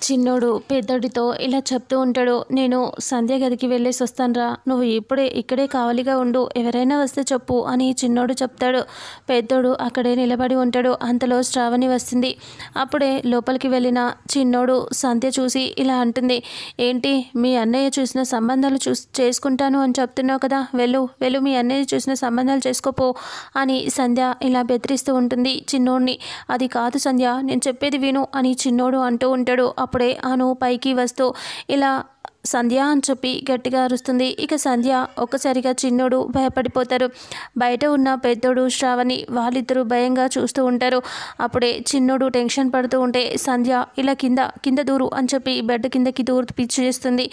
చిన్నోడు పెద్దోడితో ఇలా చెప్తూ ఉంటాడు. నేను సంధ్య గదికి వెళ్ళేసి వస్తానురా, నువ్వు ఇక్కడే కావలిగా ఉండు, ఎవరైనా వస్తే చెప్పు అని చిన్నోడు చెప్తాడు. పెద్దోడు అక్కడే నిలబడి ఉంటాడు. అంతలో శ్రావణి వస్తుంది. అప్పుడే లోపలికి వెళ్ళిన చిన్నోడు సంధ్య చూసి ఇలా అంటుంది, ఏంటి మీ అన్నయ్య చూసిన సంబంధాలు చేసుకుంటాను అని చెప్తున్నావు కదా, వెళ్ళు వెళ్ళు మీ అన్నయ్య చూసిన సంబంధాలు చేసుకోపో అని సంధ్య ఇలా బెదిరిస్తూ ఉంటుంది చిన్నోడిని. అది కాదు సంధ్య, నేను చెప్పేది విను అని చిన్నోడు అంటూ ఉంటాడు. అప్పుడే అను పైకి వస్తూ ఇలా సంధ్య అని చెప్పి గట్టిగా అరుస్తుంది. ఇక సంధ్య ఒక్కసారిగా చిన్నోడు భయపడిపోతారు. బయట ఉన్న పెద్దోడు శ్రావణి వాళ్ళిద్దరూ భయంగా చూస్తూ ఉంటారు. అప్పుడే చిన్నోడు టెన్షన్ పడుతూ ఉంటే సంధ్య ఇలా కింద దూరు అని చెప్పి బెడ్ కిందకి దూరు పిచ్చి చేస్తుంది.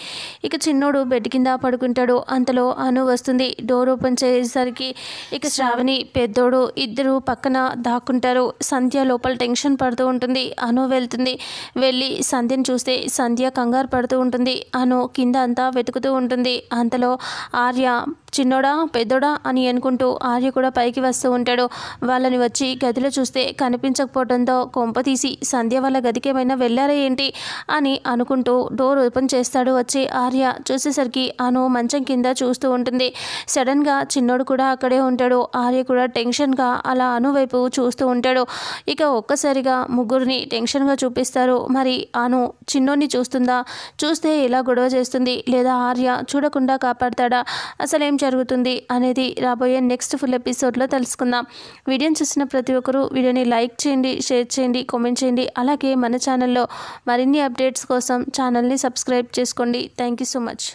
ఇక చిన్నోడు బెడ్ కింద పడుకుంటాడు. అంతలో అను వస్తుంది. డోర్ ఓపెన్ చేసేసరికి ఇక శ్రావణి పెద్దోడు ఇద్దరు పక్కన దాక్కుంటారు. సంధ్య లోపల టెన్షన్ పడుతూ ఉంటుంది. అను వెళ్తుంది. వెళ్ళి సంధ్యను చూస్తే సంధ్య కంగారు పడుతూ ఉంటుంది. అను కింద అంతా వెతుకుతూ ఉంటుంది. అంతలో ఆర్య చిన్నోడా పెద్దోడా అని అనుకుంటూ ఆర్య కూడా పైకి వస్తూ ఉంటాడు. వాళ్ళని వచ్చి గదిలో చూస్తే కనిపించకపోవడంతో కొంప తీసి సంధ్య వాళ్ళ గదికి ఏమైనా వెళ్ళారా ఏంటి అని అనుకుంటూ డోర్ ఓపెన్ చేస్తాడు. వచ్చి ఆర్య చూసేసరికి అను మంచం కింద చూస్తూ ఉంటుంది. సడన్గా చిన్నోడు కూడా అక్కడే ఉంటాడు. ఆర్య కూడా టెన్షన్గా అలా అను వైపు చూస్తూ ఉంటాడు. ఇక ఒక్కసారిగా ముగ్గురిని టెన్షన్గా చూపిస్తారు. మరి అను చిన్నోడిని చూస్తుందా, చూస్తే ఇలా గొడవ చేస్తుంది, లేదా ఆర్య చూడకుండా కాపాడతాడా, అసలేం జరుగుతుంది అనేది రాబోయే నెక్స్ట్ ఫుల్ ఎపిసోడ్లో తెలుసుకుందాం. వీడియోని చూసిన ప్రతి ఒక్కరూ వీడియోని లైక్ చేయండి, షేర్ చేయండి, కామెంట్ చేయండి. అలాగే మన ఛానల్లో మరిన్ని అప్డేట్స్ కోసం ఛానల్ని సబ్స్క్రైబ్ చేసుకోండి. Thank you so much.